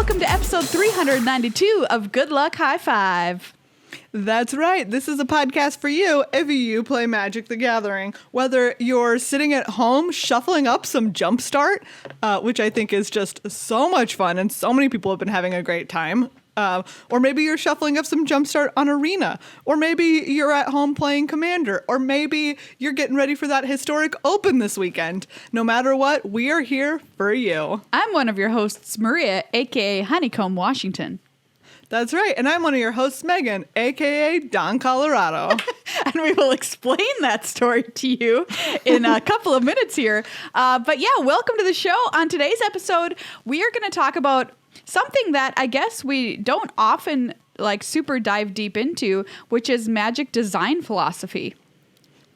welcome to episode 392 of Good Luck High Five. That's right. This is a podcast for you if you play Magic the Gathering. Whether you're sitting at home shuffling up some Jumpstart, which I think is just so much fun and so many people have been having a great time. Or maybe you're shuffling up some Jumpstart on Arena. Or maybe you're at home playing Commander. Or maybe you're getting ready for that historic Open this weekend. No matter what, we are here for you. I'm one of your hosts, Maria, aka Honeycomb Washington. That's right. And I'm one of your hosts, Meghan, a.k.a. Don Colorado. And we will explain that story to you in a couple of minutes here. But yeah, welcome to the show. On today's episode, we are going to talk about something that I guess we don't often super dive deep into, which is Magic design philosophy.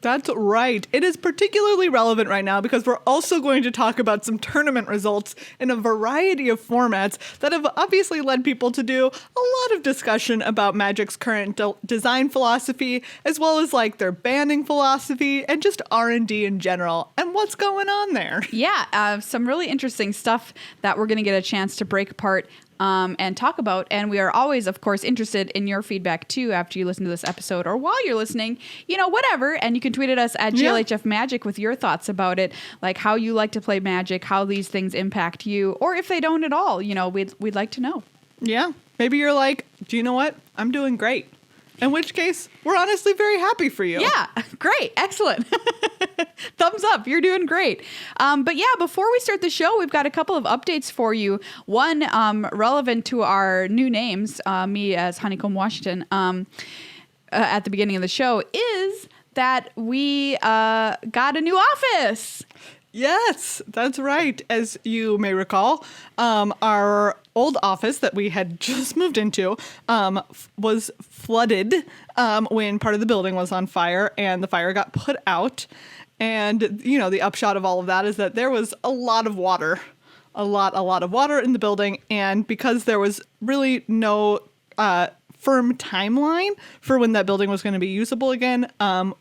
That's right. It is particularly relevant right now because we're also going to talk about some tournament results in a variety of formats that have obviously led people to do a lot of discussion about Magic's current design philosophy, as well as their banning philosophy and just R&D in general and what's going on there. Yeah, some really interesting stuff that we're going to get a chance to break apart and talk about. And we are always, of course, interested in your feedback, too, after you listen to this episode or while you're listening, whatever. And you can tweet at us at GLHF Magic with your thoughts about it, like how you like to play Magic, how these things impact you, or if they don't at all. We'd like to know. Yeah. Maybe you're like, do you know what? I'm doing great. In which case, we're honestly very happy for you. Yeah, great. Excellent. Thumbs up. You're doing great. But yeah, before we start the show, we've got a couple of updates for you. One relevant to our new names, me as Honeycomb Washington, at the beginning of the show, is that we got a new office. Yes, that's right. As you may recall, our old office that we had just moved into was flooded when part of the building was on fire and the fire got put out. And, the upshot of all of that is that there was a lot of water, a lot of water in the building. And because there was really no firm timeline for when that building was going to be usable again,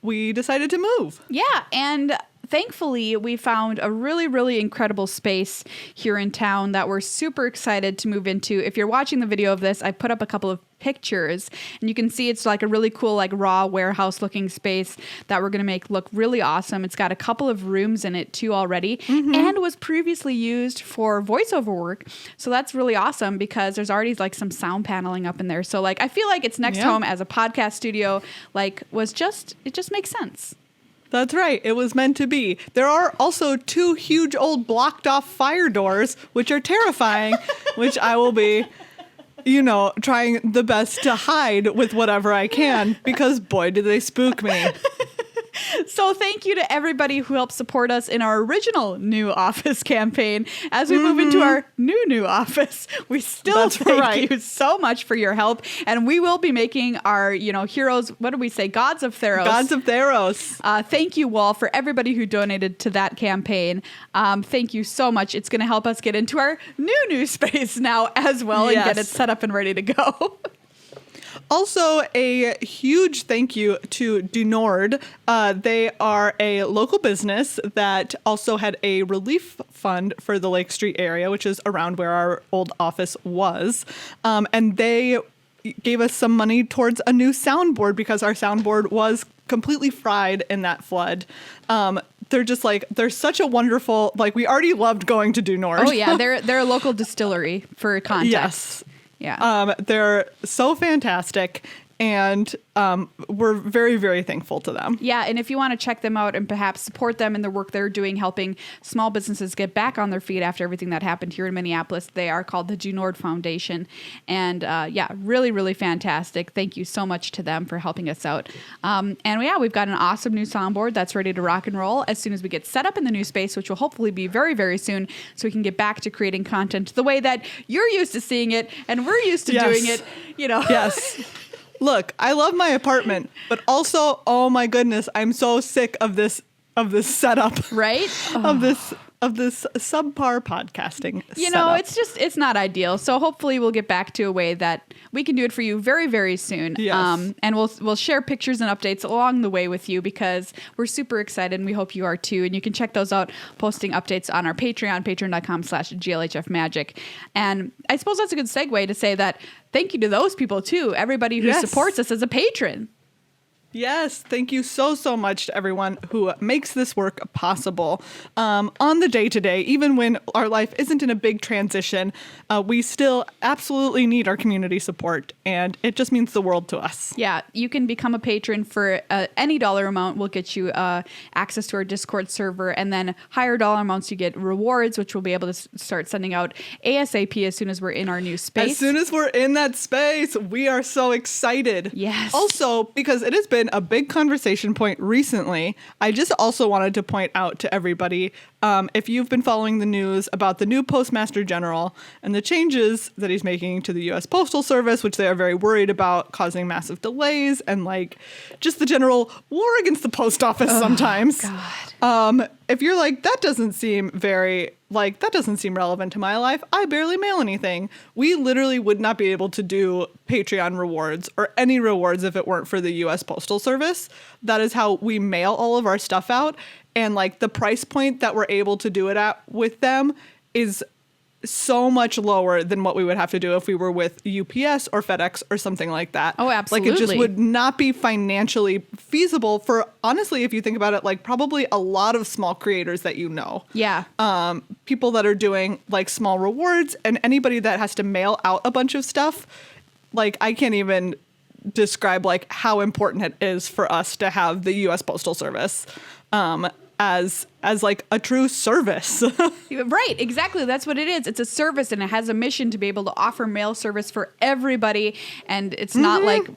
we decided to move. Yeah, and thankfully, we found a really, really incredible space here in town that we're super excited to move into. If you're watching the video of this, I put up a couple of pictures and you can see it's a really cool, raw warehouse looking space that we're going to make look really awesome. It's got a couple of rooms in it too already and was previously used for voiceover work. So that's really awesome because there's already some sound paneling up in there. So I feel like it's next home as a podcast studio, it just makes sense. That's right. It was meant to be. There are also 2 huge old blocked off fire doors, which are terrifying, which I will be, trying the best to hide with whatever I can because boy, do they spook me. So thank you to everybody who helped support us in our original new office campaign. As we move into our new office, we still thank you so much for your help. And we will be making our, heroes, what do we say? Gods of Theros. Gods of Theros. Thank you, Wall, for everybody who donated to that campaign. Thank you so much. It's going to help us get into our new space now as well and get it set up and ready to go. Also, a huge thank you to Du Nord. They are a local business that also had a relief fund for the Lake Street area, which is around where our old office was. And they gave us some money towards a new soundboard because our soundboard was completely fried in that flood. They're just they're such a wonderful, we already loved going to Du Nord. Oh, yeah. They're a local distillery for context. Yes. Yeah. They're so fantastic. And we're very, very thankful to them. Yeah, and if you want to check them out and perhaps support them in the work they're doing, helping small businesses get back on their feet after everything that happened here in Minneapolis, they are called the Du Nord Foundation. And really, really fantastic. Thank you so much to them for helping us out. We've got an awesome new soundboard that's ready to rock and roll as soon as we get set up in the new space, which will hopefully be very, very soon, so we can get back to creating content the way that you're used to seeing it and we're used to doing it, Yes. Look, I love my apartment, but also, oh my goodness, I'm so sick of this setup. Right? Of this of this subpar podcasting. You know, it's not ideal. So hopefully we'll get back to a way that we can do it for you very, very soon. Yes. And we'll share pictures and updates along the way with you because we're super excited and we hope you are too. And you can check those out, posting updates on our Patreon, patreon.com/GLHFmagic. And I suppose that's a good segue to say that thank you to those people too. Everybody who supports us as a patron. Yes, thank you so much to everyone who makes this work possible. On the day-to-day, even when our life isn't in a big transition, we still absolutely need our community support, and it just means the world to us. Yeah, you can become a patron for any dollar amount. We'll get you access to our Discord server, and then higher dollar amounts you get rewards, which we'll be able to start sending out ASAP as soon as we're in our new space. As soon as we're in that space, we are so excited. Yes. Also, because it has been a big conversation point recently, I just also wanted to point out to everybody, if you've been following the news about the new Postmaster General and the changes that he's making to the U.S. Postal Service, which they are very worried about causing massive delays and like just the general war against the post office sometimes. God. If you're like, that doesn't seem relevant to my life. I barely mail anything. We literally would not be able to do Patreon rewards or any rewards if it weren't for the U.S. Postal Service. That is how we mail all of our stuff out. And like the price point that we're able to do it at with them is so much lower than what we would have to do if we were with UPS or FedEx or something like that. Oh, absolutely. Like it just would not be financially feasible for, honestly, if you think about it, like probably a lot of small creators that you know. Yeah. People that are doing like small rewards and anybody that has to mail out a bunch of stuff. Like I can't even describe like how important it is for us to have the U.S. Postal Service as like a true service. Right, exactly. That's what it is. It's a service and it has a mission to be able to offer mail service for everybody. And it's not like,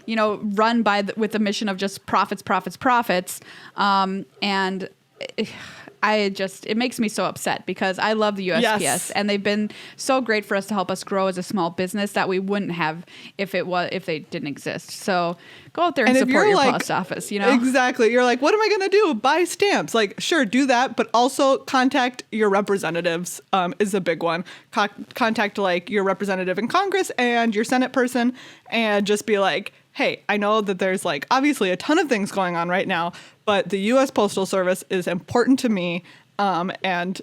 run with the mission of just profits. And it makes me so upset because I love the USPS and they've been so great for us to help us grow as a small business that we wouldn't have if they didn't exist. So go out there and support your post office, Exactly. You're like, what am I going to do? Buy stamps. Like, sure, do that, but also contact your representatives is a big one. Contact like your representative in Congress and your Senate person and just be like, hey, I know that there's like obviously a ton of things going on right now, but the U.S. Postal Service is important to me, and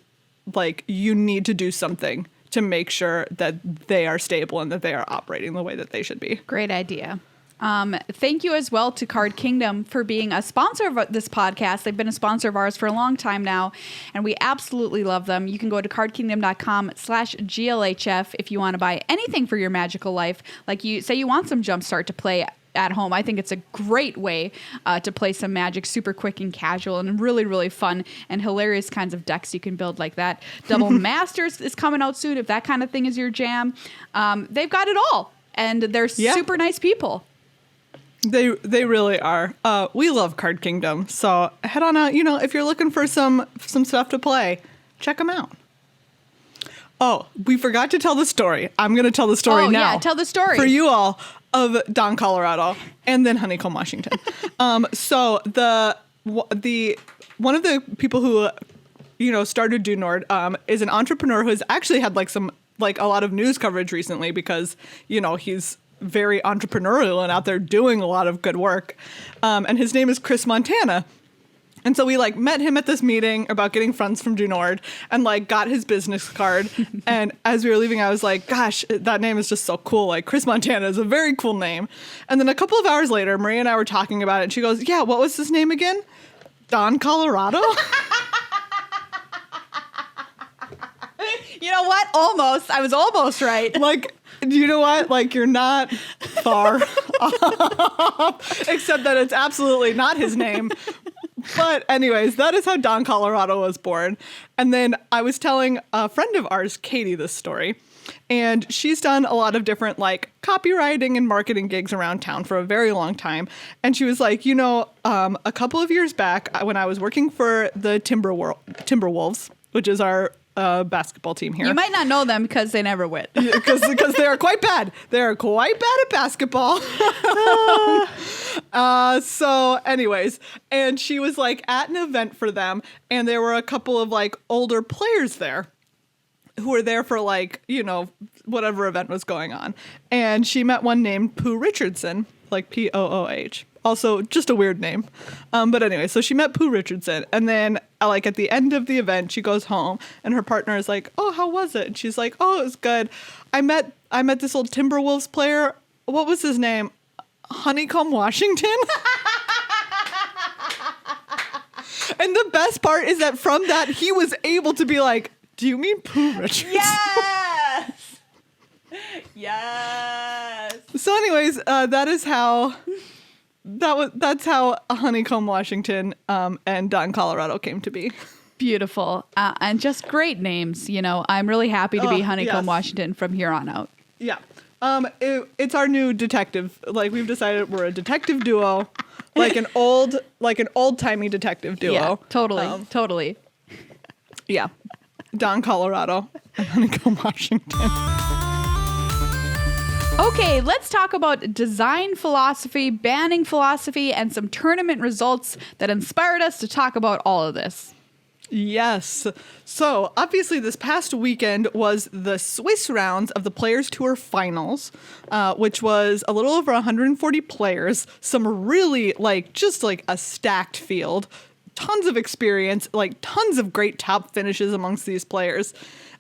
like you need to do something to make sure that they are stable and that they are operating the way that they should be. Great idea. Thank you as well to Card Kingdom for being a sponsor of this podcast. They've been a sponsor of ours for a long time now, and we absolutely love them. You can go to cardkingdom.com/GLHF if you want to buy anything for your magical life. Like you say you want some Jumpstart to play at home. I think it's a great way to play some Magic super quick and casual and really, really fun and hilarious kinds of decks you can build like that. Double Masters is coming out soon if that kind of thing is your jam. They've got it all, and they're super nice people. They really are. We love Card Kingdom, so head on out. If you're looking for some stuff to play, check them out. Oh, we forgot to tell the story. I'm going to tell the story now. Yeah, tell the story. For you all of Don, Colorado, and then Honeycomb, Washington. So one of the people who, started Do Nord is an entrepreneur who has actually had a lot of news coverage recently because, he's very entrepreneurial and out there doing a lot of good work. And his name is Chris Montana. And so we met him at this meeting about getting funds from Do Nord and got his business card. And as we were leaving, I was like, gosh, that name is just so cool. Chris Montana is a very cool name. And then a couple of hours later, Maria and I were talking about it. And she goes, yeah, what was his name again? Don, Colorado? You know what? Almost. I was almost right. You know what? You're not far off, except that it's absolutely not his name. But anyways, that is how Don, Colorado was born. And then I was telling a friend of ours, Katie, this story. And she's done a lot of different copywriting and marketing gigs around town for a very long time. And she was like, a couple of years back when I was working for the Timberwolves, which is our basketball team here. You might not know them because they never win. Because they are quite bad. They are quite bad at basketball. So anyways, and she was like at an event for them, and there were a couple of like older players there who were there for like, you know, whatever event was going on. And she met one named Pooh Richardson, like Pooh. Also, just a weird name. But anyway, so she met Pooh Richardson. And then, like, at the end of the event, she goes home. And her partner is like, oh, how was it? And she's like, oh, it was good. I met this old Timberwolves player. What was his name? Honeycomb Washington? And the best part is that from that, he was able to be like, do you mean Pooh Richardson? Yes! Yes! So anyways, that's how Honeycomb Washington and Don Colorado came to be. Beautiful. And just great names. You know, I'm really happy to be Honeycomb yes. Washington from here on out. Yeah. It's our new detective. Like, we've decided we're a detective duo, like an old-timey detective duo. Yeah, totally. Totally. Yeah. Don Colorado and Honeycomb Washington. Okay, let's talk about design philosophy, banning philosophy, and some tournament results that inspired us to talk about all of this. Yes. So, obviously, this past weekend was the Swiss rounds of the Players Tour Finals, which was a little over 140 players, some really, just a stacked field, tons of experience, tons of great top finishes amongst these players.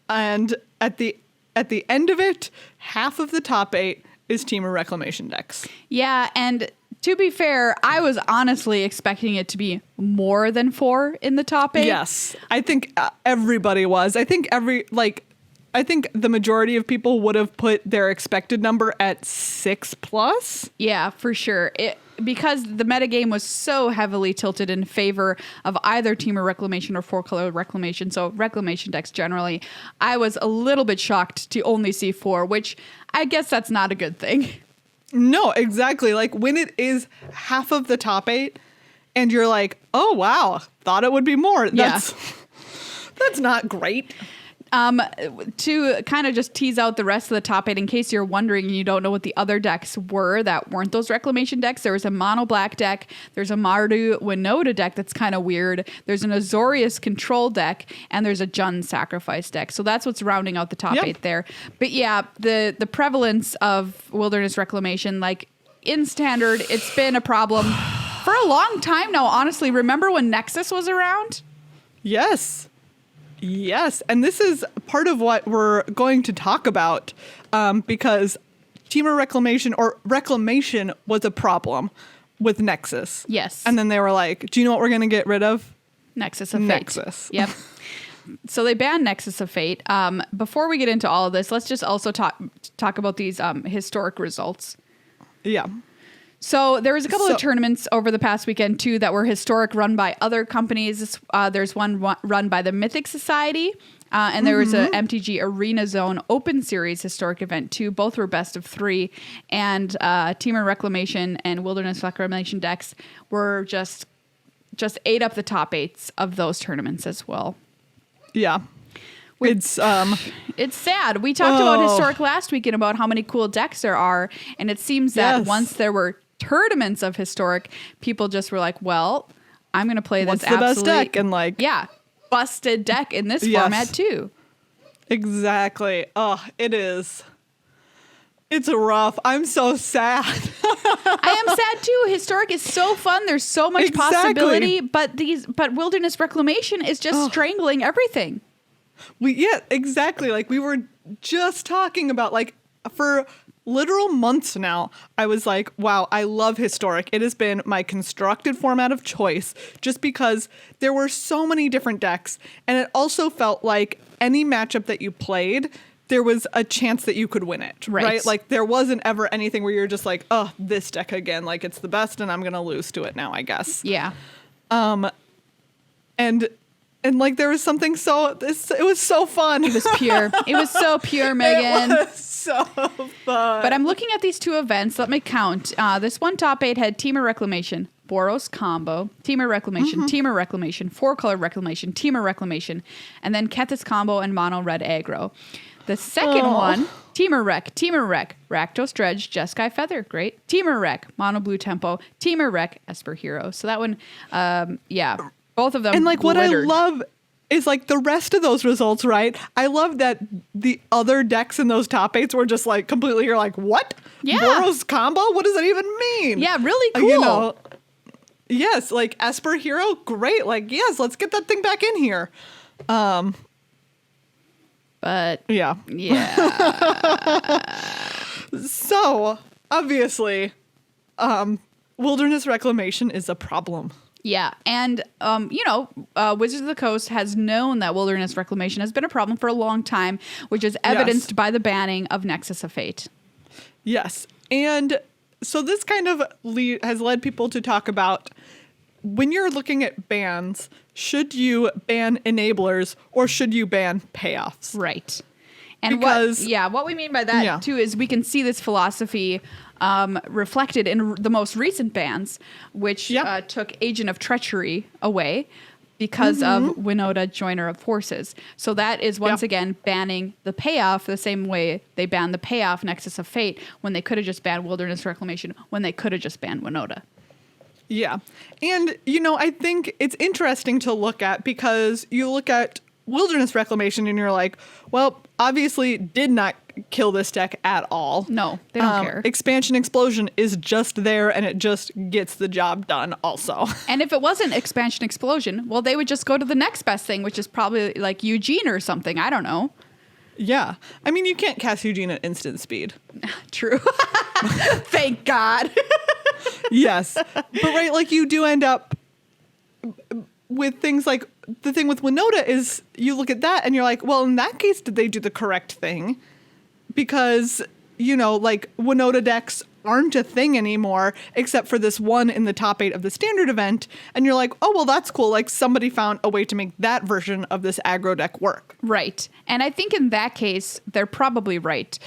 And at the end of it, half of the top 8 is Team of Reclamation decks. Yeah, and to be fair, I was honestly expecting it to be more than 4 in the top 8. Yes, I think everybody was. I think the majority of people would have put their expected number at 6+. Yeah, for sure. Because the metagame was so heavily tilted in favor of either Team of Reclamation or 4-color Reclamation, so Reclamation decks generally, I was a little bit shocked to only see 4, which I guess that's not a good thing. No, exactly. Like, when it is half of the top 8 and you're like, oh, wow, thought it would be more. That's not great. To kind of just tease out the rest of the top 8, in case you're wondering and you don't know what the other decks were that weren't those Reclamation decks, there was a mono black deck, there's a Mardu Winota deck that's kind of weird, there's an Azorius control deck, and there's a Jun sacrifice deck. So that's what's rounding out the top 8 there. But yeah, the prevalence of Wilderness Reclamation, like in Standard, it's been a problem for a long time now, honestly. Remember when Nexus was around? Yes. Yes, and this is part of what we're going to talk about because Team of Reclamation or Reclamation was a problem with Nexus. Yes. And then they were like, do you know what we're going to get rid of? Nexus of Fate. Nexus. Yep. So they banned Nexus of Fate. Before we get into all of this, let's just also talk about these historic results. Yeah. So there was a couple of tournaments over the past weekend, too, that were historic, run by other companies. There's one run by the Mythic Society, and there was a MTG Arena Zone Open Series historic event, too. Both were best of 3, and Team of Reclamation and Wilderness Reclamation decks were just ate up the top 8s of those tournaments as well. Yeah. It's sad. We talked about historic last weekend about how many cool decks there are, and it seems that once there were tournaments of historic, people just were like, well, I'm going to play this the best deck, and busted deck in this format too. Exactly. Oh, it is. It's rough. I'm so sad. I am sad too. Historic is so fun. There's so much possibility, but Wilderness Reclamation is just strangling everything. Exactly. Like, we were just talking about, for literal months now, I was like, wow, I love historic. It has been my constructed format of choice just because there were so many different decks, and it also felt like any matchup that you played, there was a chance that you could win it, right? Like, there wasn't ever anything where you're just like, oh, this deck again, like, it's the best and I'm gonna lose to it now, I guess. Yeah. And And like there was something it was so fun. It was pure. It was so pure, Megan. It was so fun. But I'm looking at these two events. Let me count. This one top 8 had Temur Reclamation, Boros Combo, Temur Reclamation, Temur Reclamation, 4-color Reclamation, Temur Reclamation, and then Kethis Combo and Mono Red Aggro. The second one, Temur Rec, Rakdos Dredge, Jeskai Feather, great. Temur Rec, Mono Blue Tempo, Temur Rec, Esper Hero. So that one, both of them. And like glittered. what I love is like the rest of those results, right? I love that the other decks in those top 8s were just like completely, you're like, what? Yeah. Boros Combo? What does that even mean? Yeah, really cool. You know, yes, like Esper Hero, great. Like, yes, let's get that thing back in here. But yeah. So obviously, wilderness reclamation is a problem. Yeah. And, Wizards of the Coast has known that wilderness reclamation has been a problem for a long time, which is evidenced by the banning of Nexus of Fate. Yes. And so this kind of has led people to talk about when you're looking at bans, should you ban enablers or should you ban payoffs? Right. And because, what we mean by that too is we can see this philosophy reflected in the most recent bans, which took Agent of Treachery away because of Winota, Joiner of Forces. So that is once again banning the payoff the same way they banned the payoff Nexus of Fate when they could have just banned Wilderness Reclamation, when they could have just banned Winota. Yeah. And, I think it's interesting to look at because you look at wilderness reclamation and you're like, well, obviously did not kill this deck at all. No, they don't care. Expansion Explosion is just there and it just gets the job done also. And if it wasn't Expansion Explosion, well, they would just go to the next best thing, which is probably like Eugene or something. I don't know. Yeah. I mean, you can't cast Eugene at instant speed. True. Thank God. Yes. But right, like you do end up with things like the thing with Winota is you look at that and you're like, well, in that case, did they do the correct thing? Because, like Winota decks aren't a thing anymore, except for this one in the top 8 of the standard event. And you're like, oh, well, that's cool. Like somebody found a way to make that version of this aggro deck work. Right. And I think in that case, they're probably right.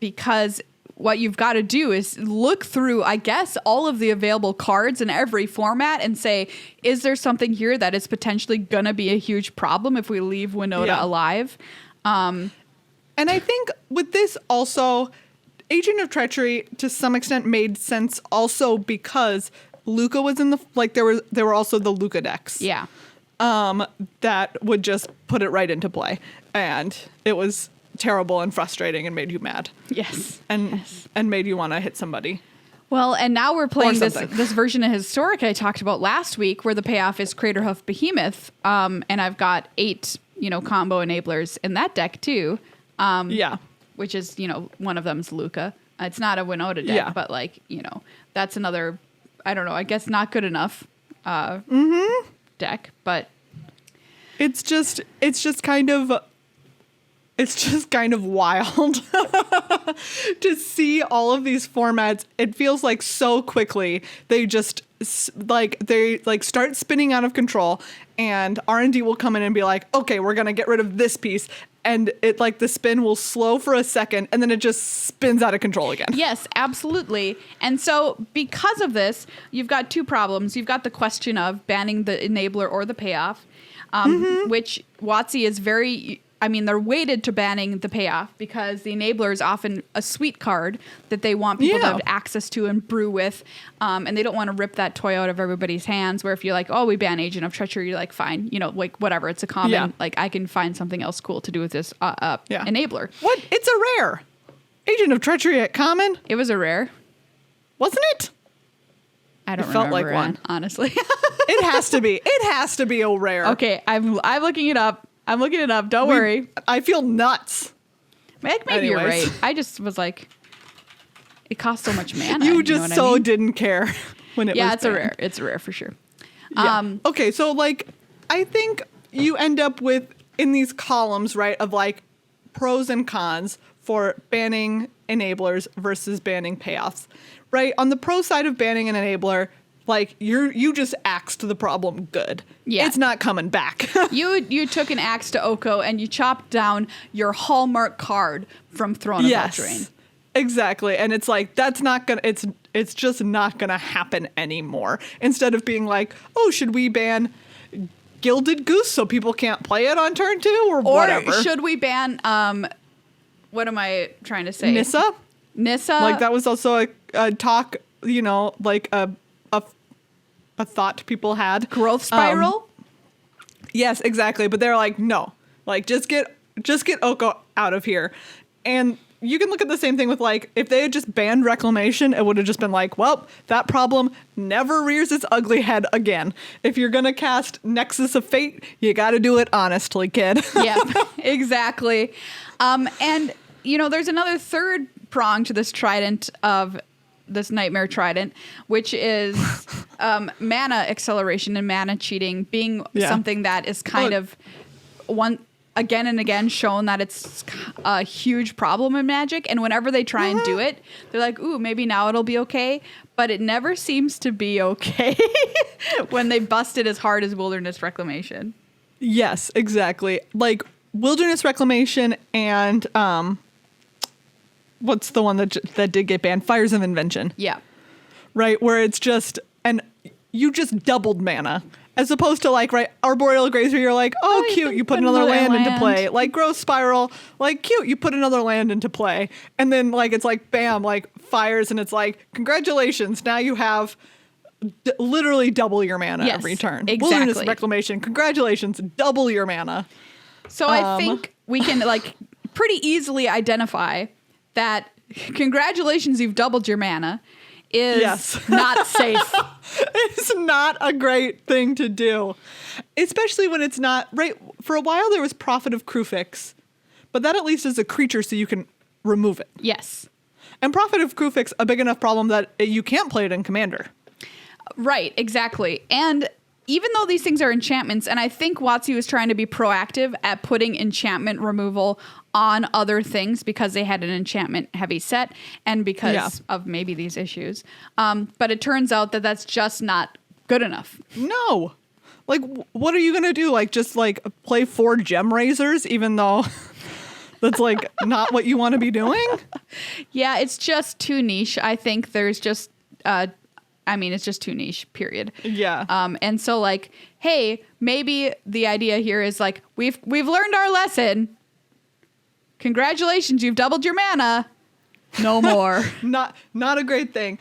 Because what you've got to do is look through, I guess, all of the available cards in every format and say, is there something here that is potentially going to be a huge problem if we leave Winota alive? And I think with this also, Agent of Treachery to some extent made sense also because Luca was in the, like there were also the Luca decks. Yeah. That would just put it right into play. And it was terrible and frustrating and made you mad. Yes. And made you want to hit somebody. Well, and now we're playing this version of Historic I talked about last week where the payoff is Craterhoof Behemoth. And I've got 8, combo enablers in that deck too. Which is, one of them is Luca. It's not a Winota deck, but like, that's another, I don't know, I guess not good enough deck, but it's just kind of wild to see all of these formats. It feels like so quickly they just start spinning out of control, and R&D will come in and be like, okay, we're going to get rid of this piece. And it like the spin will slow for a second and then it just spins out of control again. Yes, absolutely. And so because of this, you've got 2 problems. You've got the question of banning the enabler or the payoff, which WotC is they're weighted to banning the payoff because the enabler is often a sweet card that they want people to have access to and brew with. And they don't want to rip that toy out of everybody's hands where if you're like, oh, we ban Agent of Treachery, you're like, fine, like whatever. It's a common, like I can find something else cool to do with this enabler. What? It's a rare. Agent of Treachery at common? It was a rare. Wasn't it? I don't remember. Felt like one. Honestly. It has to be. It has to be a rare. Okay, I'm looking it up. Don't worry. I feel nuts. Maybe you're right. I just was like, it costs so much mana. You just didn't care when it was it's banned. a rare. It's a rare for sure. Yeah. Okay, so like, I think you end up with, in these columns, right, of like pros and cons for banning enablers versus banning payoffs, right? On the pro side of banning an enabler, Like you just axed the problem good. Yeah. It's not coming back. You took an axe to Oko and you chopped down your hallmark card from Throne of Eldraine. Exactly. And it's like, that's not gonna, it's just not gonna happen anymore. Instead of being like, oh, should we ban Gilded Goose so people can't play it on turn 2 or whatever? Or should we ban, what am I trying to say? Nissa? Like that was also a talk, you know, like a thought people had. Growth Spiral? Yes, exactly. But they're like, no, like just get Oko out of here. And you can look at the same thing with like, if they had just banned Reclamation, it would have just been like, well, that problem never rears its ugly head again. If you're going to cast Nexus of Fate, you got to do it honestly, kid. Yeah, exactly. And, you know, there's another third prong to this trident of this Nightmare Trident, which is mana acceleration and mana cheating being something that is kind of again and again shown that it's a huge problem in Magic. And whenever they try and do it, they're like, ooh, maybe now it'll be okay. But it never seems to be okay when they bust it as hard as Wilderness Reclamation. Yes, exactly. Like Wilderness Reclamation and what's the one that did get banned? Fires of Invention. Yeah. Right, where it's just, and you just doubled mana. As opposed to like, right, Arboreal Grazer, you're like, oh, cute, you put another land into play. Like Growth Spiral, like cute, you put another land into play. And then like, it's like, bam, like fires, and it's like, congratulations, now you have literally double your mana every turn. Exactly. Wilderness Reclamation, congratulations, double your mana. So I think we can like pretty easily identify that congratulations, you've doubled your mana is not safe. It's not a great thing to do, especially when it's not, right? For a while there was Prophet of Krufix, but that at least is a creature so you can remove it. Yes. And Prophet of Krufix, a big enough problem that you can't play it in Commander. Right, exactly. And even though these things are enchantments, and I think WotC was trying to be proactive at putting enchantment removal on other things because they had an enchantment heavy set and because of maybe these issues. But it turns out that that's just not good enough. No. Like, what are you going to do? Like, just like play 4 Gem Razors, even though that's like not what you want to be doing? Yeah, it's just too niche. I think there's just, it's just too niche, period. Yeah. And so like, hey, maybe the idea here is like, we've learned our lesson. Congratulations, you've doubled your mana. No more. Not a great thing.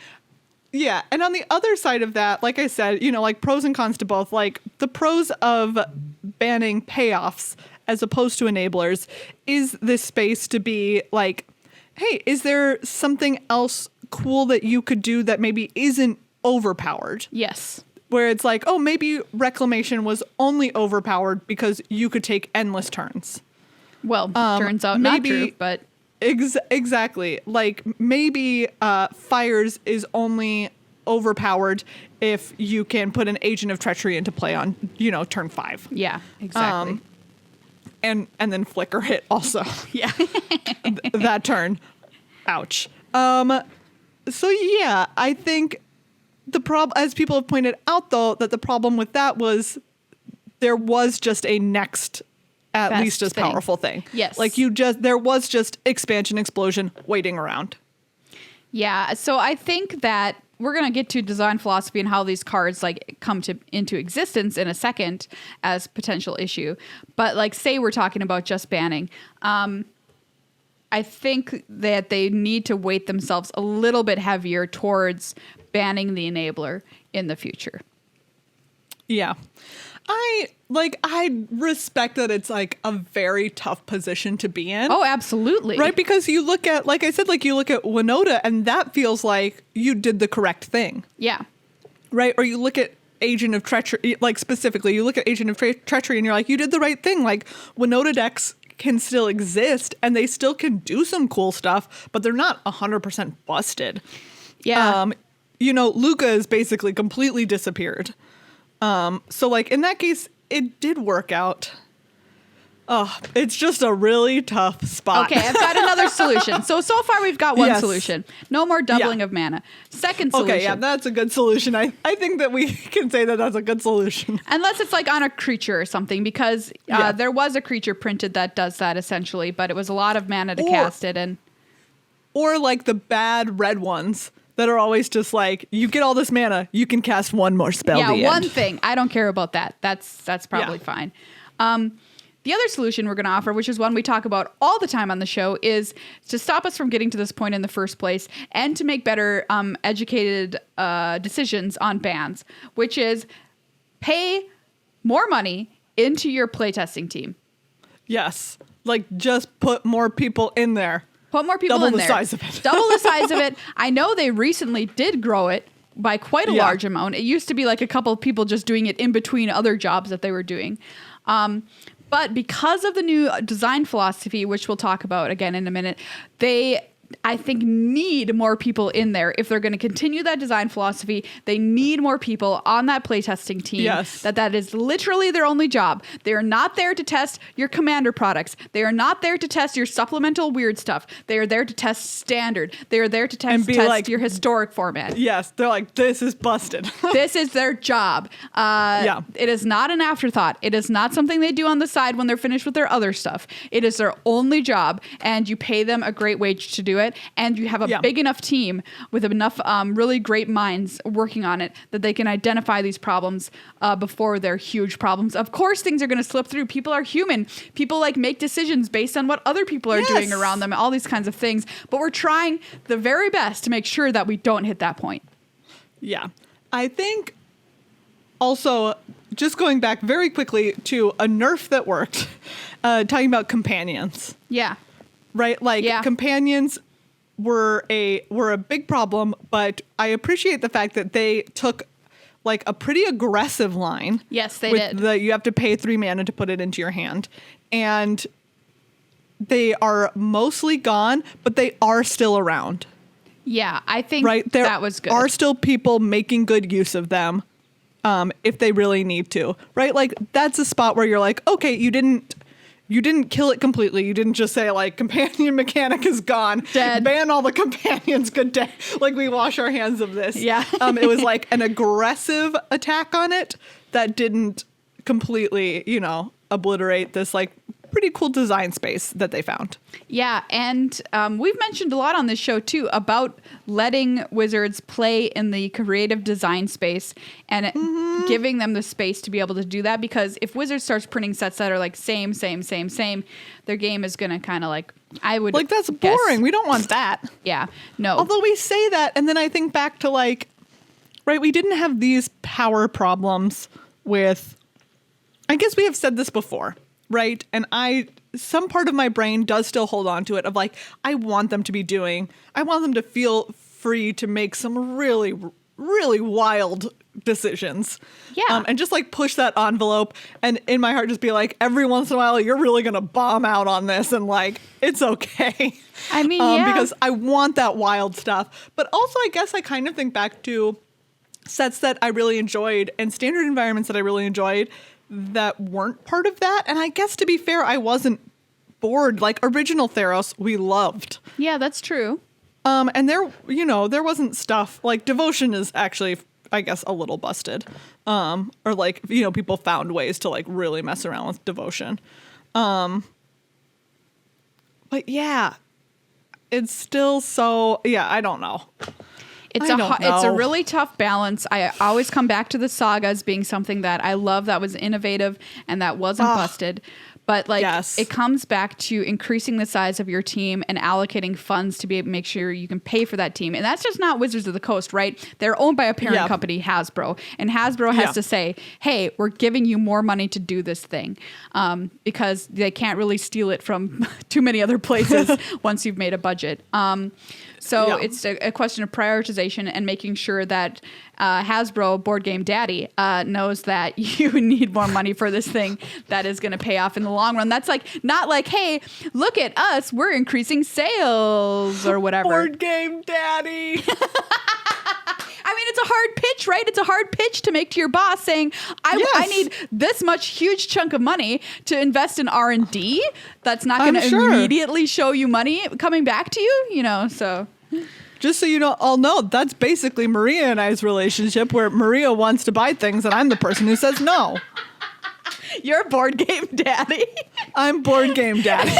Yeah, and on the other side of that, like I said, you know, like pros and cons to both. Like the pros of banning payoffs as opposed to enablers is this space to be like, hey, is there something else cool that you could do that maybe isn't overpowered? Yes. Where it's like, oh, maybe Reclamation was only overpowered because you could take endless turns. Well, turns out maybe, not true, but... Exactly. Like, maybe Fires is only overpowered if you can put an Agent of Treachery into play on, you know, turn 5. Yeah, exactly. And then Flicker hit also. Yeah. That turn. Ouch. So, yeah, I think the problem, as people have pointed out, though, that the problem with that was there was just a next... at best least as thing. Powerful thing. Yes. Like there was just Expansion Explosion waiting around. Yeah. So I think that we're going to get to design philosophy and how these cards like come into existence in a second as potential issue. But like, say we're talking about just banning. I think that they need to weight themselves a little bit heavier towards banning the enabler in the future. Yeah. I respect that it's like a very tough position to be in. Oh, absolutely. Right? Because you look at, like I said, like you look at Winota and that feels like you did the correct thing. Yeah. Right? Or you look at Agent of Treachery, like specifically, you look at Agent of Treachery and you're like, you did the right thing. Like Winota decks can still exist and they still can do some cool stuff, but they're not 100% busted. Yeah. You know, Luca is basically completely disappeared. So like in that case, it did work out. Oh, it's just a really tough spot. Okay, I've got another solution. So far we've got one Yes. solution. No more doubling of mana. Second solution. Okay, yeah, that's a good solution. I think that we can say that that's a good solution. Unless it's like on a creature or something, because there was a creature printed that does that essentially, but it was a lot of mana to cast it. Or like the bad red ones that are always just like, you get all this mana, you can cast one more spell. Yeah, one thing. I don't care about that. That's probably fine. The other solution we're going to offer, which is one we talk about all the time on the show, is to stop us from getting to this point in the first place and to make better educated decisions on bans, which is pay more money into your playtesting team. Yes. Like, just put more people in there. Put more people in there. Double the size of it. Double the size of it. I know they recently did grow it by quite a large amount. It used to be like a couple of people just doing it in between other jobs that they were doing. But because of the new design philosophy, which we'll talk about again in a minute, they, I think, need more people in there. If they're going to continue that design philosophy, they need more people on that playtesting team. Yes. That is literally their only job. They are not there to test your commander products. They are not there to test your supplemental weird stuff. They are there to test standard. They are there to test like, your historic format. Yes. They're like, this is busted. This is their job. It is not an afterthought. It is not something they do on the side when they're finished with their other stuff. It is their only job, and you pay them a great wage to do it, and you have a big enough team with enough really great minds working on it that they can identify these problems before they're huge problems. Of course, things are going to slip through. People are human. People like make decisions based on what other people are doing around them, all these kinds of things. But we're trying the very best to make sure that we don't hit that point. Yeah. I think also, just going back very quickly to a nerf that worked, talking about companions. Yeah. Right? Like, companions were a big problem, but I appreciate the fact that they took like a pretty aggressive line. Yes, they did. You have to pay 3 mana to put it into your hand. And they are mostly gone, but they are still around. Yeah, I think that was good. There are still people making good use of them if they really need to. Right? Like, that's a spot where you're like, okay, you didn't kill it completely. You didn't just say, like, companion mechanic is gone. Dead. Ban all the companions. Good day. Like, we wash our hands of this. Yeah. It was like an aggressive attack on it that didn't completely, obliterate this, like, pretty cool design space that they found. Yeah, and we've mentioned a lot on this show, too, about letting wizards play in the creative design space and giving them the space to be able to do that, because if Wizards starts printing sets that are like same, their game is going to kind of like, I would like, that's guess. boring. We don't want that. Yeah, no. Although we say that, and then I think back to, like, right, we didn't have these power problems with, I guess we have said this before, right? And some part of my brain does still hold on to it of like, I want them to feel free to make some really, really wild decisions. Yeah. And just like push that envelope, and in my heart just be like, every once in a while, you're really going to bomb out on this, and like, it's okay. I mean, because I want that wild stuff. But also, I guess I kind of think back to sets that I really enjoyed and standard environments that I really enjoyed that weren't part of that. And I guess, to be fair, I wasn't bored. Like, original Theros, we loved. Yeah, that's true. And there wasn't stuff like Devotion is actually, I guess, a little busted. Or like, people found ways to like really mess around with Devotion. But yeah, it's still so, I don't know. It's a really tough balance. I always come back to the sagas being something that I love, that was innovative and that wasn't busted. But like, it comes back to increasing the size of your team and allocating funds to be able to make sure you can pay for that team. And that's just not Wizards of the Coast, right? They're owned by a parent company, Hasbro. And Hasbro has to say, hey, we're giving you more money to do this thing. Because they can't really steal it from too many other places once you've made a budget. So it's a question of prioritization and making sure that Hasbro, Board Game Daddy, knows that you need more money for this thing that is going to pay off in the long run. That's like, not like, hey, look at us, we're increasing sales or whatever. Board Game Daddy. I mean, it's a hard pitch, right? It's a hard pitch to make to your boss saying, I need this much huge chunk of money to invest in R&D. That's not going to immediately show you money coming back to you, you know, so. Just so you all know, that's basically Maria and I's relationship, where Maria wants to buy things and I'm the person who says no. You're board game daddy. I'm board game daddy.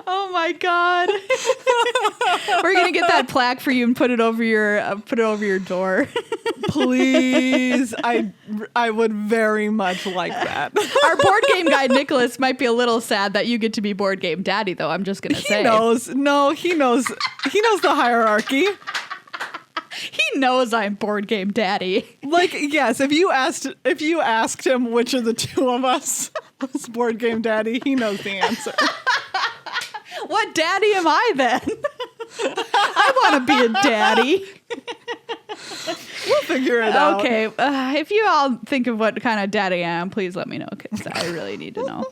Oh my God. We're gonna get that plaque for you and put it over your door. Please, I would very much like that. Our board game guy Nicholas might be a little sad that you get to be board game daddy, though. I'm just gonna say. He knows. No, he knows. He knows the hierarchy. He knows I'm board game daddy. Like, yes, if you asked him which of the two of us was board game daddy, he knows the answer. What daddy am I then? I want to be a daddy. We'll figure it out. Okay, if you all think of what kind of daddy I am, please let me know, because I really need to know.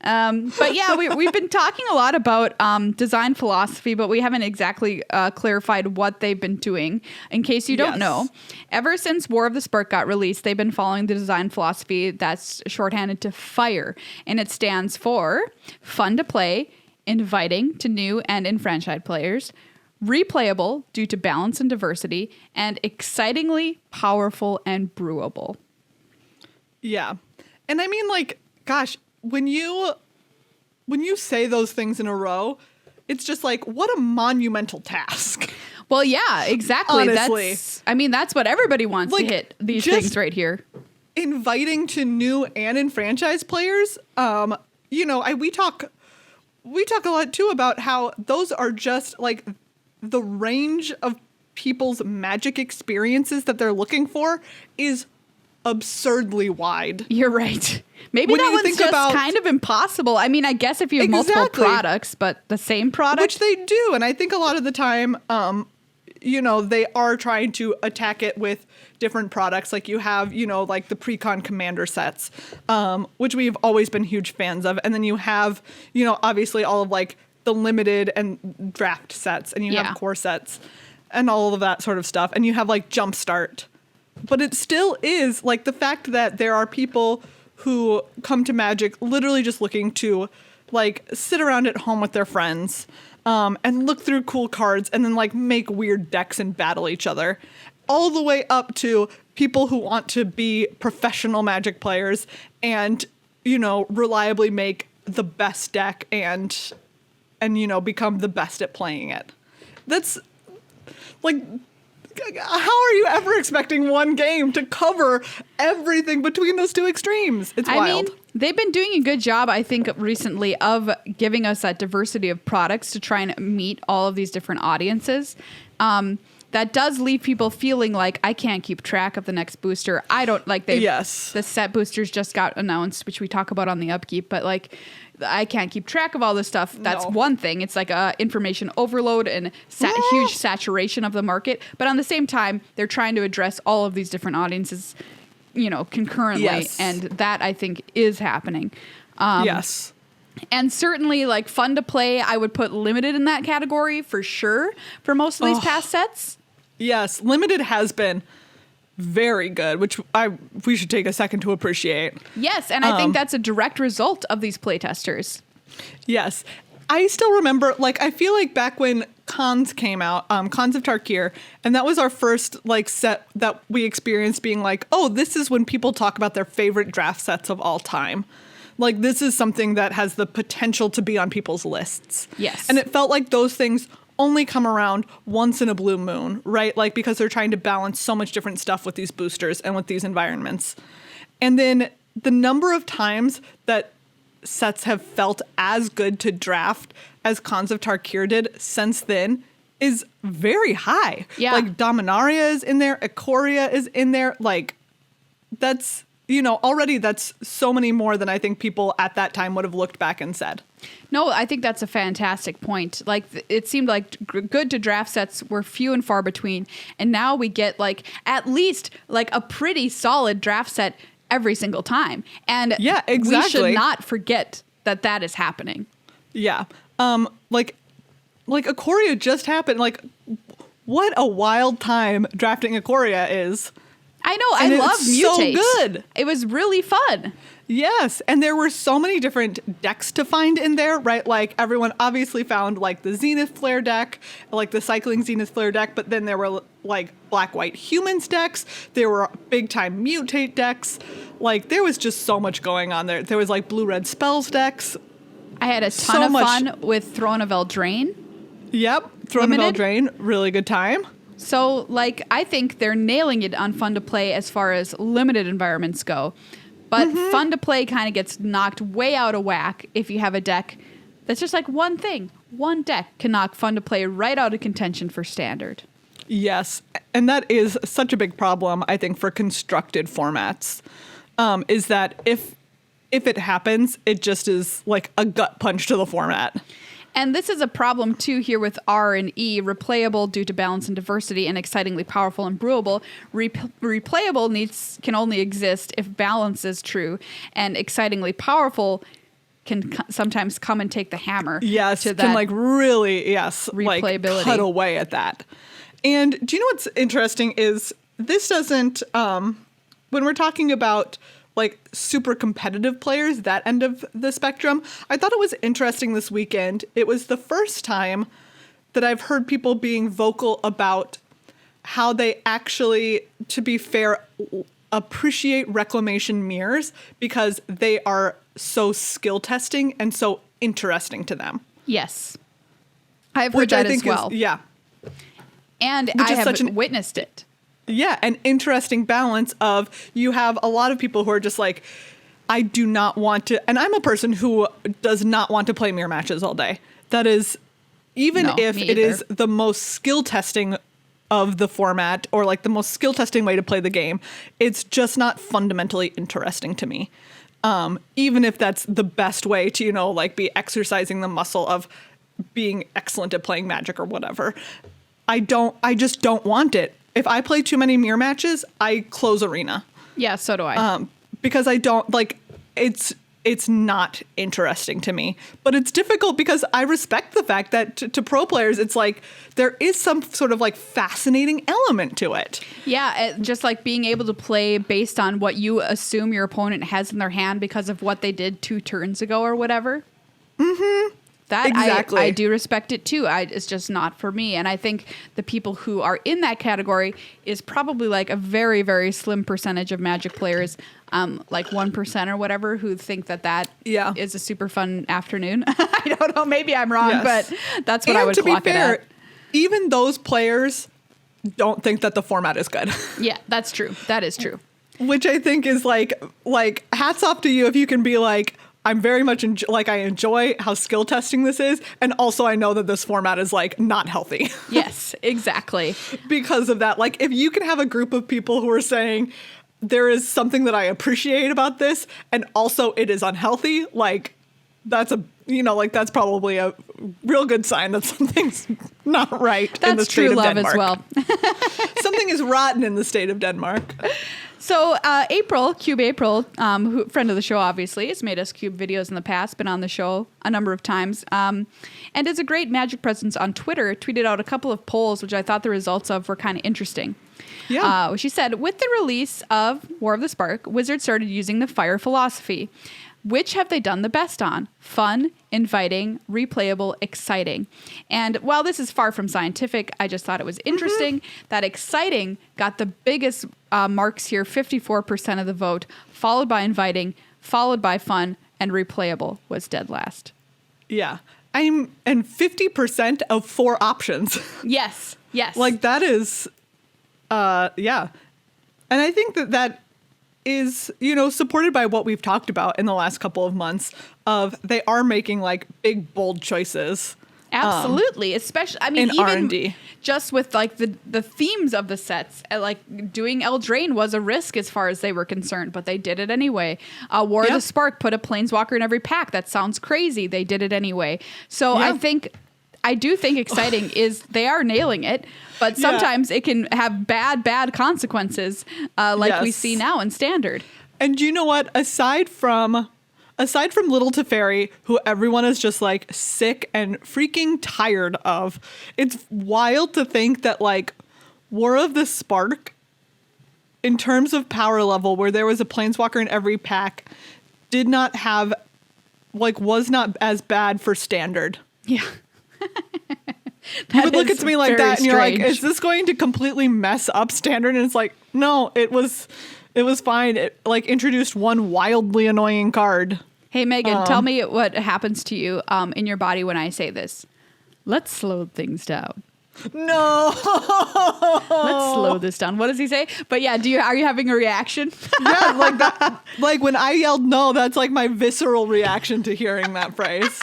But yeah, we've been talking a lot about design philosophy, but we haven't exactly clarified what they've been doing. In case you don't know, ever since War of the Spark got released, they've been following the design philosophy that's shorthanded to FIRE, and it stands for fun to play, inviting to new and enfranchised players, replayable due to balance and diversity, and excitingly powerful and brewable. Yeah. And I mean, like, gosh, when you say those things in a row, it's just like, what a monumental task. Well, yeah, exactly. Honestly. That's what everybody wants to hit these things right here. Inviting to new and enfranchised players, we talk a lot too about how those are just like the range of people's Magic experiences that they're looking for is absurdly wide. You're right. Maybe that one's just kind of impossible. I mean, I guess if you have multiple products, but the same product. Which they do. And I think a lot of the time, they are trying to attack it with different products. Like you have, like the Precon Commander sets, which we've always been huge fans of. And then you have, obviously all of like the limited and draft sets, and you have core sets and all of that sort of stuff. And you have like Jumpstart. But it still is like the fact that there are people who come to Magic literally just looking to like sit around at home with their friends and look through cool cards and then like make weird decks and battle each other, all the way up to people who want to be professional Magic players and, reliably make the best deck and become the best at playing it. That's like, how are you ever expecting one game to cover everything between those two extremes? It's wild. I mean, they've been doing a good job, I think, recently of giving us that diversity of products to try and meet all of these different audiences. That does leave people feeling like, I can't keep track of the next booster. I don't like the set boosters just got announced, which we talk about on the upkeep, but like, I can't keep track of all this stuff. That's one thing. It's like information overload and huge saturation of the market. But on the same time, they're trying to address all of these different audiences, concurrently. Yes. And that, I think, is happening. Yes. And certainly, like, fun to play, I would put limited in that category for sure for most of these past sets. Yes. Limited has been very good, which we should take a second to appreciate. Yes, and I think that's a direct result of these playtesters. Yes. I still remember, like, I feel like back when Cons came out, Cons of Tarkir, and that was our first, like, set that we experienced being like, oh, this is when people talk about their favorite draft sets of all time. Like, this is something that has the potential to be on people's lists. Yes. And it felt like those things only come around once in a blue moon, right? Like, because they're trying to balance so much different stuff with these boosters and with these environments. And then the number of times that sets have felt as good to draft as Cons of Tarkir did since then is very high. Yeah. Like, Dominaria is in there, Ikoria is in there. Like, that's, already that's so many more than I think people at that time would have looked back and said. No, I think that's a fantastic point. Like, it seemed like good to draft sets were few and far between. And now we get like at least like a pretty solid draft set every single time. And yeah, exactly. We should not forget that is happening. Yeah. Like Ikoria just happened. Like, what a wild time drafting Ikoria is. I know. And I love it's Mutate. so good. It was really fun. Yes, and there were so many different decks to find in there, right? Like everyone obviously found like the Zenith Flare deck, like the Cycling Zenith Flare deck, but then there were like Black-White Humans decks, there were big-time Mutate decks, like there was just so much going on there. There was like Blue-Red Spells decks. I had a ton of fun with Throne of Eldraine. Yep, Throne of Eldraine, really good time. So, like, I think they're nailing it on fun to play as far as limited environments go. But fun to play kind of gets knocked way out of whack if you have a deck that's just like one thing. One deck can knock fun to play right out of contention for standard. Yes, and that is such a big problem, I think, for constructed formats, is that if it happens, it just is like a gut punch to the format. And this is a problem, too, here with R and E. Replayable due to balance and diversity, and excitingly powerful and brewable. Replayable can only exist if balance is true, and excitingly powerful can sometimes come and take the hammer. Yes, to can like really, replayability. Like cut away at that. And do you know what's interesting is this doesn't, when we're talking about like super competitive players, that end of the spectrum, I thought it was interesting this weekend. It was the first time that I've heard people being vocal about how they actually, to be fair, appreciate reclamation mirrors because they are so skill testing and so interesting to them. Yes. I've heard that as well. Yeah. And I have witnessed it. Yeah, an interesting balance of you have a lot of people who are just like, I do not want to, and I'm a person who does not want to play mirror matches all day. That is, even if it is the most skill testing of the format or like the most skill testing way to play the game, it's just not fundamentally interesting to me. Even if that's the best way to, you know, like be exercising the muscle of being excellent at playing Magic or whatever. I just don't want it. If I play too many mirror matches, I close Arena. Yeah, so do I. Because I don't like it's not interesting to me. But it's difficult because I respect the fact that to pro players, it's like there is some sort of like fascinating element to it. Yeah, just like being able to play based on what you assume your opponent has in their hand because of what they did 2 turns ago or whatever. Mm-hmm. That exactly. I do respect it too. It's just not for me. And I think the people who are in that category is probably like a very, very slim percentage of Magic players, like 1% or whatever, who think that is a super fun afternoon. I don't know. Maybe I'm wrong, but that's what I would clock it at. Even those players don't think that the format is good. Yeah, that's true. That is true. Which I think is like hats off to you if you can be like, I'm very much I enjoy how skill testing this is. And also I know that this format is like not healthy. Yes, exactly. Because of that, like if you can have a group of people who are saying there is something that I appreciate about this and also it is unhealthy, like that's that's probably a real good sign that something's not right in the state of Denmark. That's true love as well. Something is rotten in the state of Denmark. So Cube April, friend of the show, obviously, has made us Cube videos in the past, been on the show a number of times, and is a great Magic presence on Twitter, tweeted out a couple of polls, which I thought the results of were kind of interesting. Yeah. She said, with the release of War of the Spark, Wizards started using the Fire philosophy. Which have they done the best on? Fun, inviting, replayable, exciting. And while this is far from scientific, I just thought it was interesting that exciting got the biggest marks here, 54% of the vote, followed by inviting, followed by fun, and replayable was dead last. Yeah. And 50% of 4 options. Yes. Like that is, yeah. And I think that is, supported by what we've talked about in the last couple of months of they are making like big, bold choices. Absolutely. Especially, I mean, in even R&D. Just with like the themes of the sets, like doing Eldraine was a risk as far as they were concerned, but they did it anyway. War of the Spark put a Planeswalker in every pack. That sounds crazy. They did it anyway. So I do think exciting is they are nailing it, but sometimes it can have bad consequences, we see now in Standard. And you know what? Aside from aside from Little Teferi, who everyone is just like sick and freaking tired of, it's wild to think that like War of the Spark, in terms of power level, where there was a Planeswalker in every pack, did not have, like, was not as bad for Standard. Yeah. You would look at me like that and you're like, strange. is this going to completely mess up Standard? And it's like, no, it was fine. It like introduced one wildly annoying card. Hey, Megan, tell me what happens to you in your body when I say this. Let's slow things down. No. Let's slow this down. What does he say? But yeah, are you having a reaction? Yeah, like that. Like when I yelled no, that's like my visceral reaction to hearing that phrase.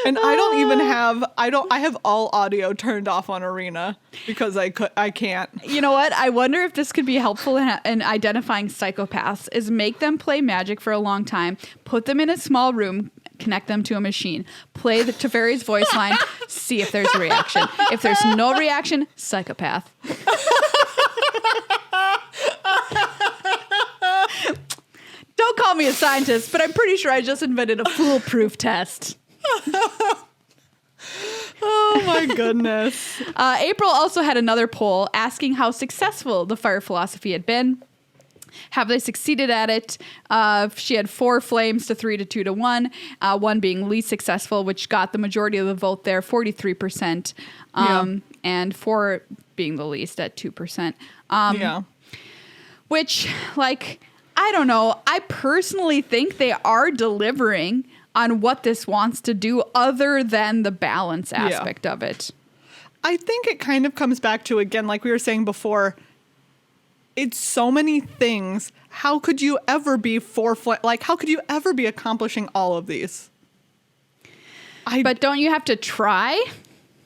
And I have all audio turned off on Arena because I can't. You know what? I wonder if this could be helpful in identifying psychopaths, is make them play Magic for a long time, put them in a small room, connect them to a machine, play the Teferi's voice line, see if there's a reaction. If there's no reaction, psychopath. Don't call me a scientist, but I'm pretty sure I just invented a foolproof test. Oh my goodness. April also had another poll asking how successful the fire philosophy had been. Have they succeeded at it? She had 4 flames to 3 to 2 to 1, one being least successful, which got the majority of the vote there, 43%, and 4 being the least at 2%. Which, like, I don't know. I personally think they are delivering on what this wants to do other than the balance aspect of it. I think it kind of comes back to, again, like we were saying before, it's so many things. How could you ever be how could you ever be accomplishing all of these? But don't you have to try?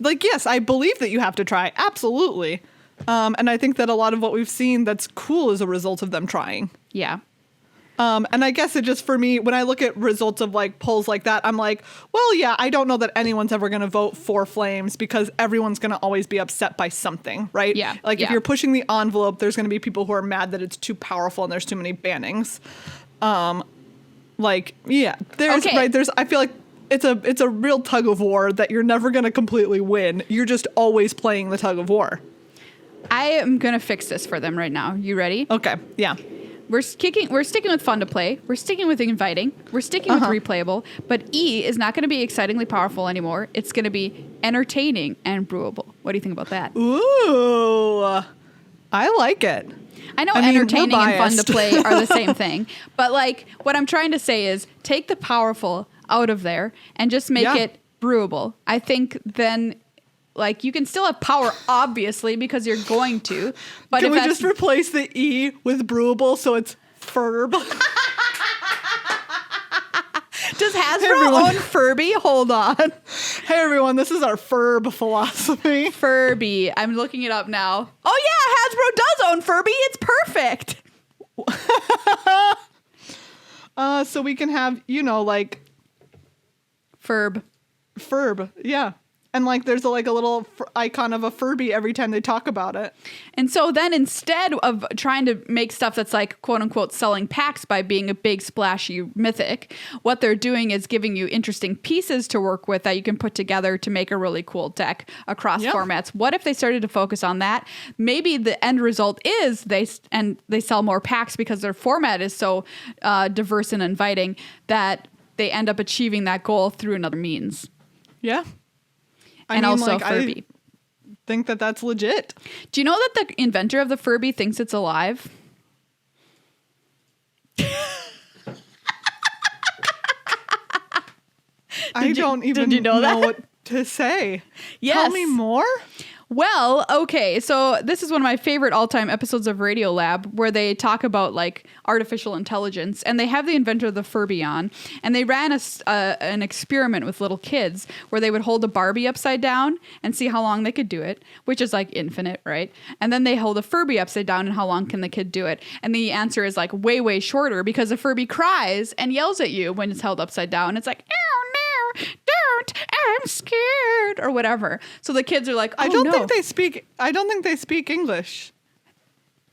Like, yes, I believe that you have to try. Absolutely. And I think that a lot of what we've seen that's cool is a result of them trying. Yeah. And I guess it just, for me, when I look at results of like polls like that, I'm like, well, yeah, I don't know that anyone's ever going to vote for Flames because everyone's going to always be upset by something, right? Yeah. Like if you're pushing the envelope, there's going to be people who are mad that it's too powerful and there's too many bannings. I feel like it's a real tug of war that you're never going to completely win. You're just always playing the tug of war. I am going to fix this for them right now. You ready? Okay. Yeah. We're sticking with fun to play. We're sticking with inviting. We're sticking with replayable. But E is not going to be excitingly powerful anymore. It's going to be entertaining and brewable. What do you think about that? Ooh, I like it. I know entertaining and fun to play are the same thing. But like what I'm trying to say is take the powerful out of there and just make it brewable. I think then... Like, you can still have power, obviously, because you're going to. But can we just replace the E with brewable so it's Furb? Does Hasbro own Furby? Hold on. Hey, everyone, this is our Furb philosophy. Furby. I'm looking it up now. Oh, yeah, Hasbro does own Furby. It's perfect. So we can have, like... Furb, yeah. And like there's a little icon of a Furby every time they talk about it. And so then instead of trying to make stuff that's like quote unquote selling packs by being a big splashy mythic, what they're doing is giving you interesting pieces to work with that you can put together to make a really cool deck across formats. What if they started to focus on that? Maybe the end result is they sell more packs because their format is so diverse and inviting that they end up achieving that goal through another means. Yeah. And also Furby. I think that that's legit. Do you know that the inventor of the Furby thinks it's alive? I don't even know what to say. Yes. Tell me more. Well, okay, so this is one of my favorite all-time episodes of Radio Lab where they talk about like artificial intelligence, and they have the inventor of the Furby on, and they ran an experiment with little kids where they would hold a Barbie upside down and see how long they could do it, which is like infinite, right? And then they hold a Furby upside down and how long can the kid do it? And the answer is like way, way shorter because the Furby cries and yells at you when it's held upside down. It's like, oh no, don't, I'm scared, or whatever. So the kids are like, oh, I don't think they speak English.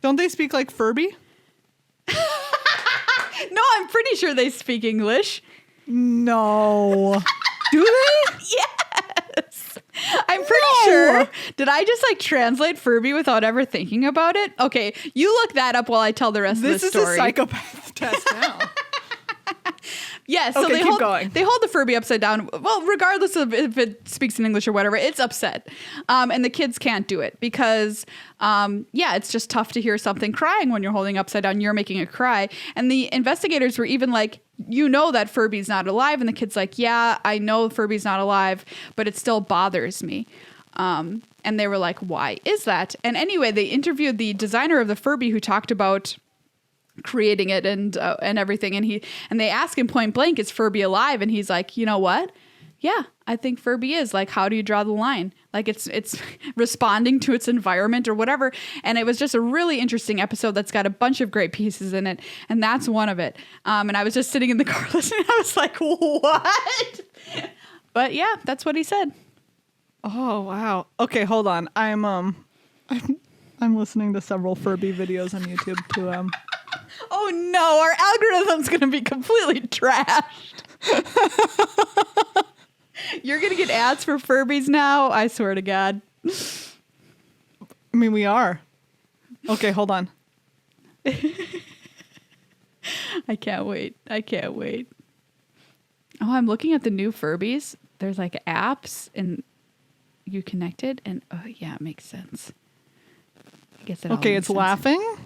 Don't they speak like Furby? No, I'm pretty sure they speak English. No. Do they? Yes. I'm pretty sure. Did I just like translate Furby without ever thinking about it? Okay, you look that up while I tell the rest of the story. This is a psychopath test now. Yeah, so okay, keep going. They hold the Furby upside down. Well, regardless of if it speaks in English or whatever, it's upset. And the kids can't do it because, it's just tough to hear something crying when you're holding upside down. You're making it cry. And the investigators were even like, you know that Furby's not alive. And the kid's like, yeah, I know Furby's not alive, but it still bothers me. And they were like, why is that? And anyway, they interviewed the designer of the Furby who talked about creating it and everything, and they ask him point blank, is Furby alive? And he's like, you know what, yeah, I think Furby is. Like, how do you draw the line? Like, it's responding to its environment or whatever. And it was just a really interesting episode that's got a bunch of great pieces in it, and that's one of it. And I was just sitting in the car listening. I was like, what? But yeah, that's what he said. Oh wow. Okay, hold on. I'm listening to several Furby videos on YouTube to Oh no, our algorithm's gonna be completely trashed. You're gonna get ads for Furbies now? I swear to God. I mean, we are. Okay, hold on. I can't wait. Oh, I'm looking at the new Furbies. There's like apps and you connected, and oh yeah, it makes sense. I guess it all Okay, makes it's sense. laughing.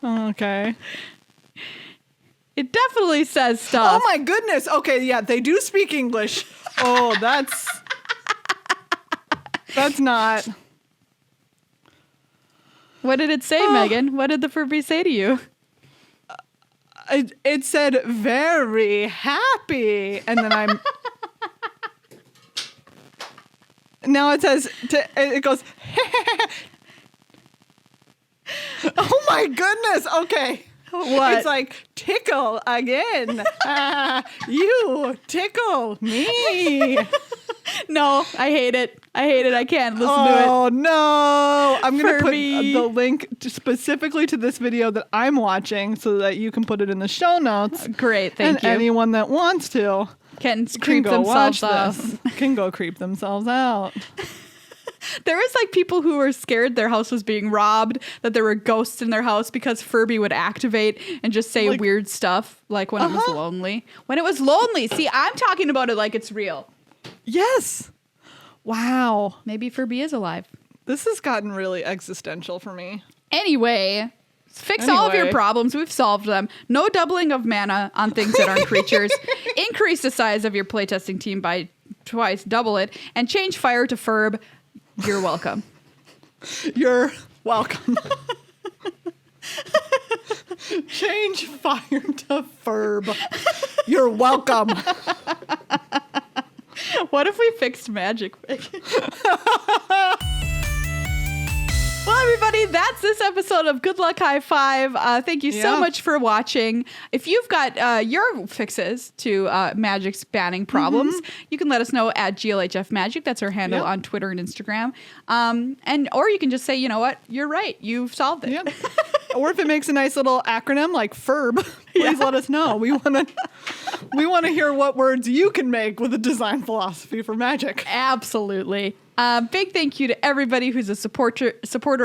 Okay. It definitely says stuff. Oh my goodness. Okay, yeah, they do speak English. Oh, that's not. What did it say, Megan? What did the Furby say to you? It said very happy, and then now it says it goes. Oh my goodness. Okay. What? It's like tickle again. You tickle me. No, I hate it. I can't listen to it. Oh no. I'm going to put Furby. the link specifically to this video that I'm watching so that you can put it in the show notes. Great, thank you. Anyone that wants to Can can creep go themselves watch out. this. Can go creep themselves out. There was like people who were scared their house was being robbed, that there were ghosts in their house because Furby would activate and just say Like- weird stuff, like when it was lonely. When it was lonely. See, I'm talking about it like it's real. Yes. Wow. Maybe Furby is alive. This has gotten really existential for me. Anyway, fix all of your Anyway. problems. We've solved them. No doubling of mana on things that aren't creatures. Increase the size of your playtesting team by twice, double it, and change fire to Furb. You're welcome. You're welcome. Change fire to Furb. You're welcome. What if we fixed magic? Well, everybody, that's this episode of Good Luck High Five. Thank you so Yeah. much for watching. If you've got your fixes to Magic's banning problems, you can let us know at GLHF Magic. That's our handle Yeah. on Twitter and Instagram. Or you can just say, you know what, you're right. You've solved it. Yeah. Or if it makes a nice little acronym like Furb, please let us know. We want to hear what words you can make with a design philosophy for Magic. Absolutely. Big thank you to everybody who's a supporter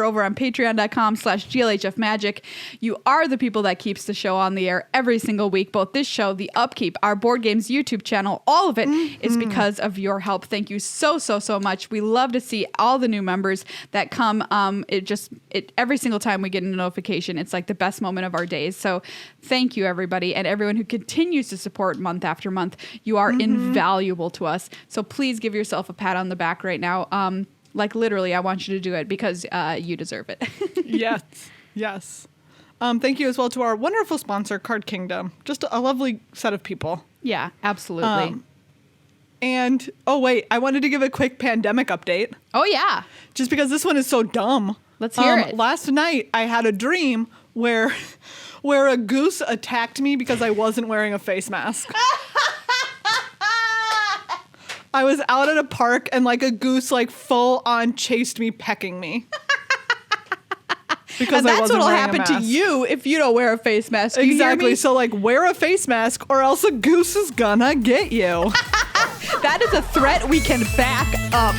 over on patreon.com/GLHFmagic. You are the people that keeps the show on the air every single week. Both this show, The Upkeep, our Board Games YouTube channel, all of it is because of your help. Thank you so much. We love to see all the new members that come. Every single time we get a notification, it's like the best moment of our days. So thank you, everybody, and everyone who continues to support month after month. You are invaluable to us. So please give yourself a pat on the back right now. Like literally, I want you to do it because you deserve it. Yes. Thank you as well to our wonderful sponsor, Card Kingdom. Just a lovely set of people. Yeah, absolutely. And, oh wait, I wanted to give a quick pandemic update. Oh, yeah. Just because this one is so dumb. Let's hear it. Last night, I had a dream where a goose attacked me because I wasn't wearing a face mask. I was out at a park and like a goose like full on chased me, pecking me. because And I that's wasn't what'll wearing a happen to mask. you if you don't wear a face mask. You hear Exactly. me? So like wear a face mask or else a goose is gonna get you. That is a threat we can back up.